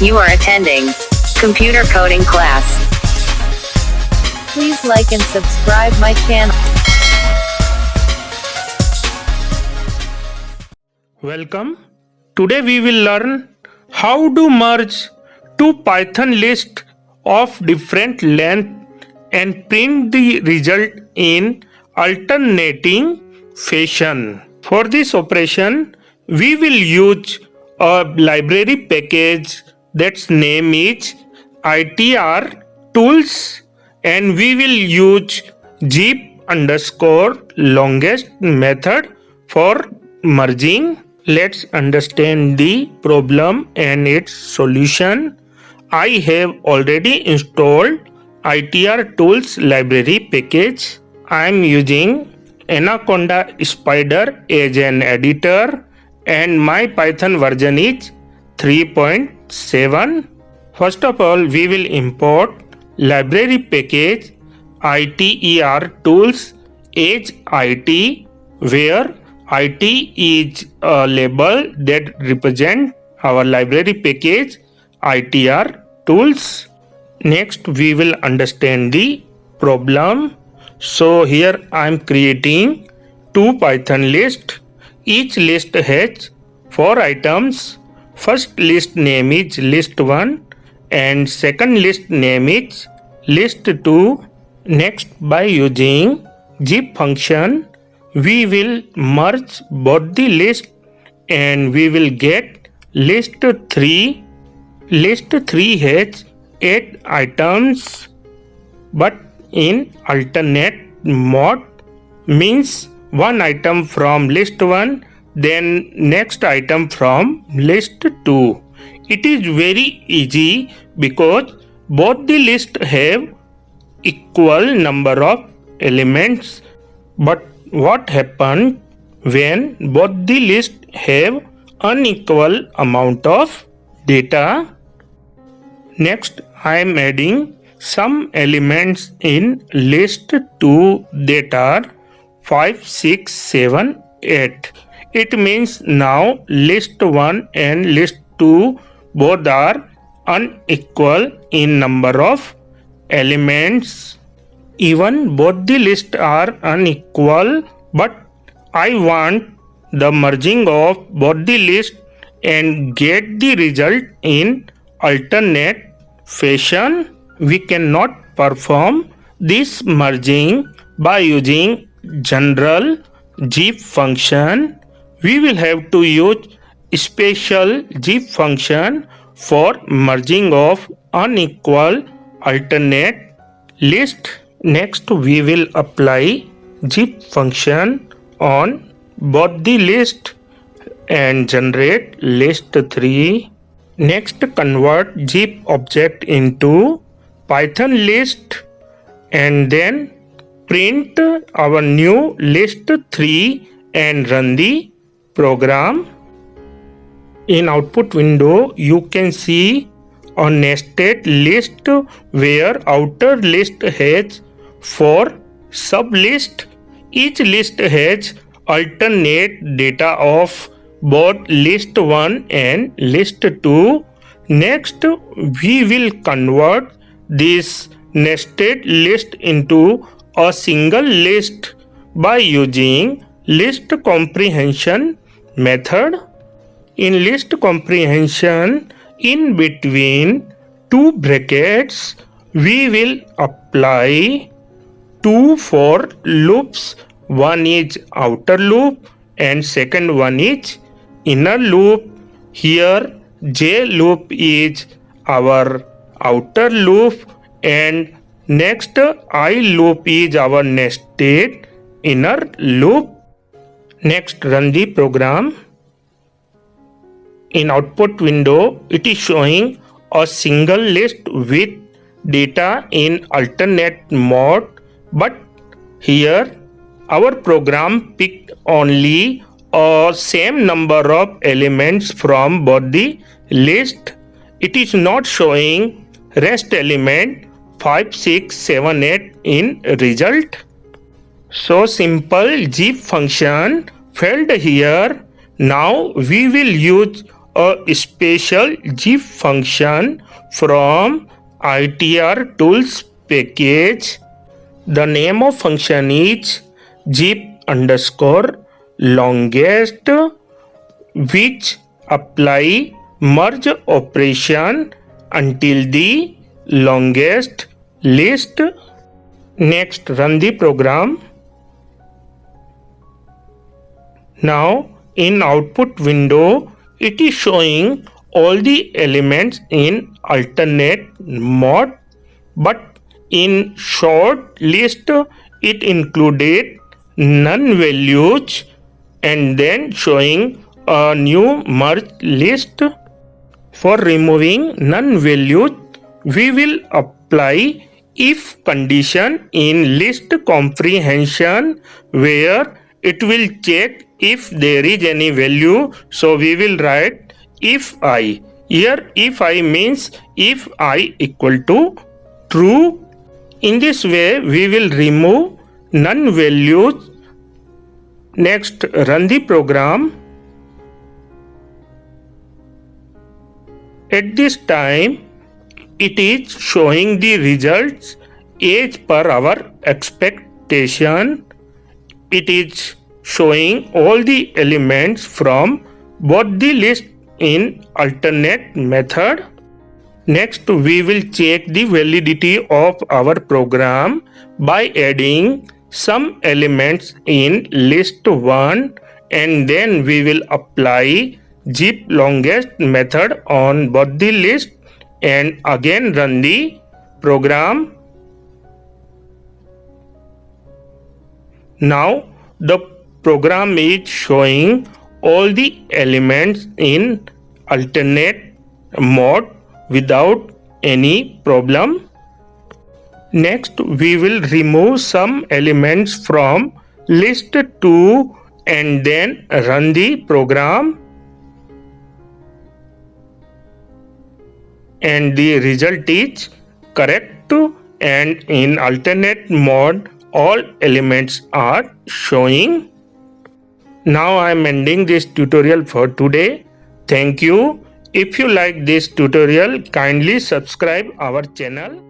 You are attending computer coding class. Please like and subscribe my channel. Welcome. Today we will learn how to merge two Python lists of different length and print the result in alternating fashion. For this operation, we will use a library package that's name is ITR tools, and we will use zip_longest method for merging. Let's understand the problem and its solution. I have already installed ITR tools library package. I am using Anaconda Spider as an editor and my Python version is 3.7. First of all, we will import library package ITER tools as IT, where IT is a label that represents our library package ITR tools. Next, we will understand the problem. So here I am creating two Python lists. Each list has 4 items. First list name is list1 and second list name is list2. Next, by using zip function, we will merge both the list and we will get list3. List3 has 8 items, but in alternate mode, means one item from list 1, then next item from list 2. It is very easy because both the list have equal number of elements. But what happens when both the list have unequal amount of data? Next, I am adding some elements in list 2 that are 5, 6, 7, 8. It means now list 1 and list 2 both are unequal in number of elements. Even both the lists are unequal, but I want the merging of both the lists and get the result in alternate fashion. We cannot perform this merging by using general zip function. We will have to use special zip function for merging of unequal alternate list. Next, we will apply zip function on both the list and generate list 3. Next, convert zip object into Python list and then print our new list 3 and run the program. In output window, you can see a nested list where outer list has 4 sublists. Each list has alternate data of both list 1 and list 2. Next, we will convert this nested list into a single list by using list comprehension method. In list comprehension, in between two brackets, we will apply 2 for loops. One is outer loop and second one is inner loop. Here J loop is our outer loop and next I loop is our nested inner loop. Next, run the program. In output window, it is showing a single list with data in alternate mode, but here our program picked only a same number of elements from both the list. It is not showing rest element 5, 6, 7, 8 in result. So simple zip function failed here. Now we will use a special zip function from ITR tools package. The name of function is zip underscore longest, which apply merge operation until the longest list. Next, run the program. Now in output window, it is showing all the elements in alternate mode, but in short list it included none values and then showing a new merge list. For removing none values, we will apply if condition in list comprehension, where it will check if there is any value. So we will write if I. Here if I means if I equal to true. In this way we will remove none values. Next, run the program. At this time it is showing the results as per our expectation. It is showing all the elements from both the list in alternate method. Next, we will check the validity of our program by adding some elements in list 1, and then we will apply zip longest method on both the list and again run the program. Now the program is showing all the elements in alternate mode without any problem. Next, we will remove some elements from list 2 and then run the program. And the result is correct, and in alternate mode all elements are showing. Now I am ending this tutorial for today. Thank you. If you like this tutorial, kindly subscribe our channel.